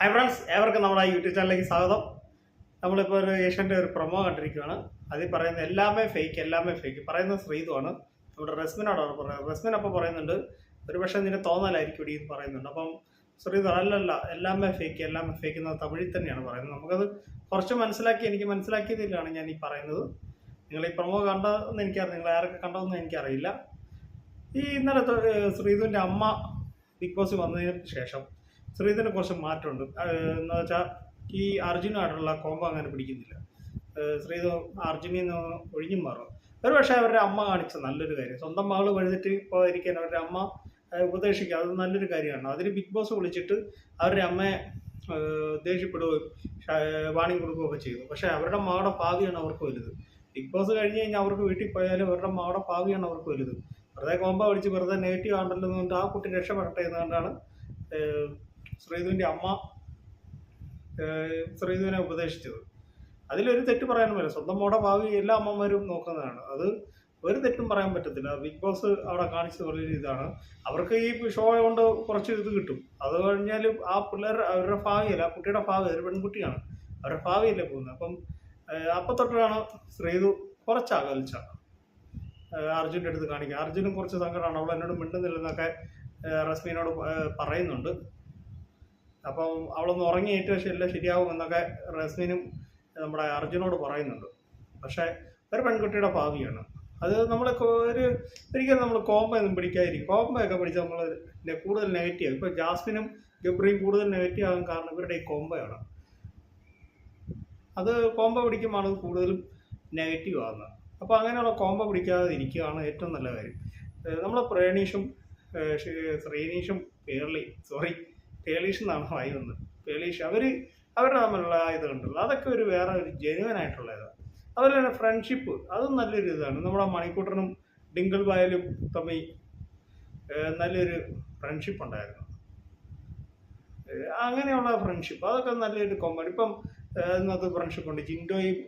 Hi friends, ഏവർക്കും നമ്മുടെ YouTube ചാനലിലേക്ക് സ്വാഗതം. നമ്മളിപ്പോൾ ഒരു ഏഷ്യൻ്റെ ഒരു പ്രൊമോ കണ്ടിരിക്കുകയാണ്. അതിൽ പറയുന്ന എല്ലാമേ ഫേക്ക് പറയുന്നത് ശ്രീതുവാണ്. നമ്മുടെ റസ്മിനോടാണ് പറയുന്നത്. റസ്മിൻ അപ്പോൾ പറയുന്നുണ്ട്, ഒരു പക്ഷേ നിന്റെ തോന്നലായിരിക്കും ഇടി എന്ന് പറയുന്നുണ്ട്. അപ്പം ശ്രീതു അല്ലല്ല, എല്ലാമേ ഫേക്ക് എന്ന തമിഴിൽ തന്നെയാണ് പറയുന്നത്. നമുക്കത് കുറച്ച് എനിക്ക് മനസ്സിലാക്കിയതിലാണ് ഞാൻ ഈ പറയുന്നത്. നിങ്ങൾ ഈ പ്രൊമോ കണ്ടതെന്ന് എനിക്കറിയാം, നിങ്ങൾ ആരൊക്കെ കണ്ടതെന്ന് എനിക്കറിയില്ല. ഈ ഇന്നലത്തെ ശ്രീതുവിൻ്റെ അമ്മ ബിഗ് ബോസ് വന്നതിന് ശേഷം ശ്രീധന് കുറച്ച് മാറ്റമുണ്ട്. എന്ന് വെച്ചാൽ ഈ അർജുനായിട്ടുള്ള കോമ്പോ അങ്ങനെ പിടിക്കുന്നില്ല. ശ്രീധു അർജുനിൽ നിന്ന് ഒഴിഞ്ഞു മാറും. ഒരു പക്ഷേ അവരുടെ അമ്മ കാണിച്ച നല്ലൊരു കാര്യം, സ്വന്തം മകൾ വഴുതിട്ട് പോയിരിക്കാൻ അവരുടെ അമ്മ ഉപദേശിക്കുക, അത് നല്ലൊരു കാര്യമാണ്. അതിന് ബിഗ് ബോസ് വിളിച്ചിട്ട് അവരുടെ അമ്മയെ ദേഷ്യപ്പെടുകയും വാണിംഗ് കൊടുക്കുകയൊക്കെ ചെയ്തു. പക്ഷേ അവരുടെ മകളുടെ ഭാവിയാണ് അവർക്ക് വലുത്. ബിഗ് ബോസ് കഴിഞ്ഞ് കഴിഞ്ഞാൽ അവർക്ക് വീട്ടിൽ പോയാലും അവരുടെ മകളുടെ ഭാവിയാണ് അവർക്ക് വലുത്. വെറുതെ കോമ്പോ വിളിച്ച് വെറുതെ നെഗറ്റീവ് ആണല്ലോ എന്നുകൊണ്ട് ആ കുട്ടി രക്ഷപ്പെടട്ടെ എന്നുകൊണ്ടാണ് ശ്രീധുവിൻ്റെ അമ്മ ശ്രീധുവിനെ ഉപദേശിച്ചത്. അതിലൊരു തെറ്റ് പറയാനും പറ്റില്ല. സ്വന്തം മോടെ ഭാവി എല്ലാ അമ്മമാരും നോക്കുന്നതാണ്. അത് ഒരു തെറ്റും പറയാൻ പറ്റത്തില്ല. ബിഗ് ബോസ് അവിടെ കാണിച്ചത് വലിയൊരു ഇതാണ്. അവർക്ക് ഈ ഷോ കൊണ്ട് കുറച്ച് ഇത് കിട്ടും. അത് കഴിഞ്ഞാലും ആ പിള്ളേർ അവരുടെ ഭാവിയല്ല, ആ കുട്ടിയുടെ ഭാവി, ഒരു പെൺകുട്ടിയാണ്, അവരുടെ ഭാവിയല്ലേ പോകുന്നത്. അപ്പം തൊട്ടാണ് ശ്രീധു കുറച്ച് അകൽച്ച അർജുൻ്റെ അടുത്ത് കാണിക്കുക. അർജുനും കുറച്ച് സങ്കടമാണ്, അവൾ എന്നോട് മിണ്ടുന്നില്ലെന്നൊക്കെ റസ്മിനോട് പറയുന്നുണ്ട്. അപ്പം അവളൊന്ന് ഉറങ്ങിയിട്ട് എല്ലാം ശരിയാവുമെന്നൊക്കെ റസ്മിനും നമ്മുടെ അർജുനോട് പറയുന്നുണ്ട്. പക്ഷേ ഒരു പെൺകുട്ടിയുടെ ഭാവിയാണ് അത്. ഒരിക്കലും നമ്മൾ കോമ്പോ ഒന്നും പിടിക്കാതിരിക്കും. കോമ്പോ ഒക്കെ പിടിച്ചാൽ നമ്മൾ കൂടുതൽ നെഗറ്റീവ്. ഇപ്പോൾ ജാസ്മിനും ഗബ്രിയും കൂടുതൽ നെഗറ്റീവ് ആകാൻ കാരണം ഇവരുടെ ഈ കോമ്പോയാണ്. അത് കോമ്പോ പിടിക്കുമ്പോൾ അത് കൂടുതലും നെഗറ്റീവ് ആകുന്നത്. അപ്പോൾ അങ്ങനെയുള്ള കോമ്പോ പിടിക്കാതെ ഇരിക്കുകയാണ് ഏറ്റവും നല്ല കാര്യം. നമ്മൾ ശ്രീനീഷും പേളീഷ് എന്നാണ് വായി വന്നത്. പേളീഷ് അവരുടെ തമ്മിലുള്ള ഇതുണ്ടല്ലോ, അതൊക്കെ ഒരു വേറെ ഒരു ജെനുവനായിട്ടുള്ള ഇതാണ്. അതുപോലെ തന്നെ ഫ്രണ്ട്ഷിപ്പ്, അതും നല്ലൊരു ഇതാണ്. നമ്മുടെ മണിക്കൂട്ടനും ഡിങ്കിൾ ബായലും തമ്മിൽ നല്ലൊരു ഫ്രണ്ട്ഷിപ്പ് ഉണ്ടായിരുന്നു. അങ്ങനെയുള്ള ഫ്രണ്ട്ഷിപ്പ് അതൊക്കെ നല്ലൊരു കോമഡി. ഇപ്പം അതിനകത്ത് ഫ്രണ്ട്ഷിപ്പ് ഉണ്ട്. ജിൻഡോയും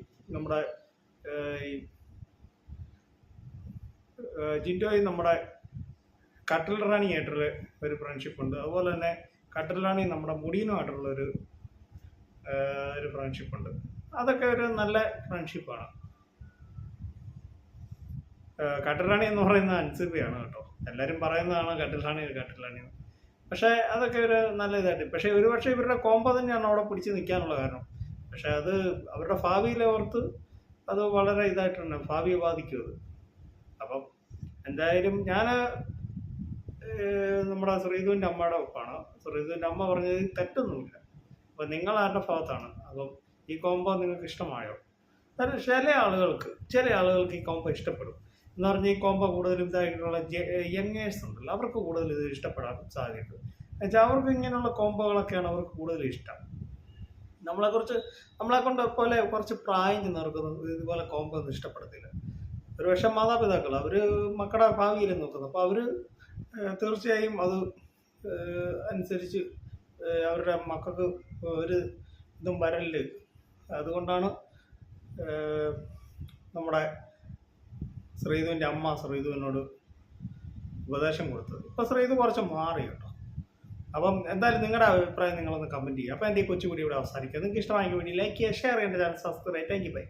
നമ്മുടെ കട്ടിൽ റാണിയായിട്ടുള്ള ഒരു ഫ്രണ്ട്ഷിപ്പ് ഉണ്ട്. അതുപോലെ തന്നെ കട്ടിൽ റാണി നമ്മുടെ മുടീനുമായിട്ടുള്ള ഒരു ഫ്രണ്ട്ഷിപ്പ് ഉണ്ട്. അതൊക്കെ ഒരു നല്ല ഫ്രണ്ട്ഷിപ്പാണ്. കട്ടിൽ റാണി എന്ന് പറയുന്നത് അൻസിബയാണ് കേട്ടോ. എല്ലാവരും പറയുന്നതാണ് കട്ടിൽ റാണി. പക്ഷേ അതൊക്കെ ഒരു നല്ല ഇതായിട്ട്. പക്ഷേ ഒരുപക്ഷെ ഇവരുടെ കോമ്പോ തന്നെയാണ് അവിടെ പിടിച്ച് നിൽക്കാനുള്ള കാരണം. പക്ഷേ അത് അവരുടെ ഭാവിയിലെ ഓർത്ത് അത് വളരെ ഇതായിട്ടുണ്ട്, ഭാവിയെ ബാധിക്കും അത്. അപ്പം എന്തായാലും ഞാൻ നമ്മുടെ ശ്രീധുവിൻ്റെ അമ്മയുടെ ഒപ്പാണ്. ശ്രീധുവിൻ്റെ അമ്മ പറഞ്ഞത് തെറ്റൊന്നുമില്ല. അപ്പം നിങ്ങൾ ആരുടെ ഭാഗത്താണ്? അപ്പം ഈ കോമ്പോ നിങ്ങൾക്ക് ഇഷ്ടമായോ? ചില ആളുകൾക്ക് ഈ കോമ്പോ ഇഷ്ടപ്പെടും. എന്ന് പറഞ്ഞാൽ ഈ കോമ്പോ കൂടുതലും ഇതായിട്ടുള്ള യങ്ങേഴ്സ് ഉണ്ടല്ലോ, അവർക്ക് കൂടുതൽ ഇത് ഇഷ്ടപ്പെടാൻ സാധ്യതയുണ്ട്. എന്നുവെച്ചാൽ അവർക്ക് ഇങ്ങനെയുള്ള കോമ്പോകളൊക്കെയാണ് അവർക്ക് കൂടുതൽ ഇഷ്ടം. നമ്മളെ കൊണ്ട് പോലെ കുറച്ച് പ്രായം ചെന്നവർക്ക് ഇതുപോലെ കോമ്പോ ഒന്നും ഇഷ്ടപ്പെടത്തില്ല. ഒരു പക്ഷേ മാതാപിതാക്കൾ അവർ മക്കളുടെ ഭാവിയിലും നോക്കുന്നത്. അപ്പോൾ അവർ തീർച്ചയായും അത് അനുസരിച്ച് അവരുടെ മക്കൾക്ക് ഒരു ഇതും വരല്. അതുകൊണ്ടാണ് നമ്മുടെ ശ്രീധുവിൻ്റെ അമ്മ ശ്രീധുവിനോട് ഉപദേശം കൊടുത്തത്. ഇപ്പോൾ ശ്രീധു കുറച്ച് മാറി കേട്ടോ. അപ്പം എന്തായാലും നിങ്ങളുടെ അഭിപ്രായം നിങ്ങളൊന്ന് കമൻറ്റ് ചെയ്യുക. അപ്പോൾ എൻ്റെ ഈ കൊച്ചുകൂടി ഇവിടെ അവസാനിക്കുക. നിങ്ങൾക്ക് ഇഷ്ടമായെങ്കിൽ വേണ്ടി ലൈക്ക് ചെയ്യുക, ഷെയർ ചെയ്യേണ്ട channel subscribe. Thank you, by.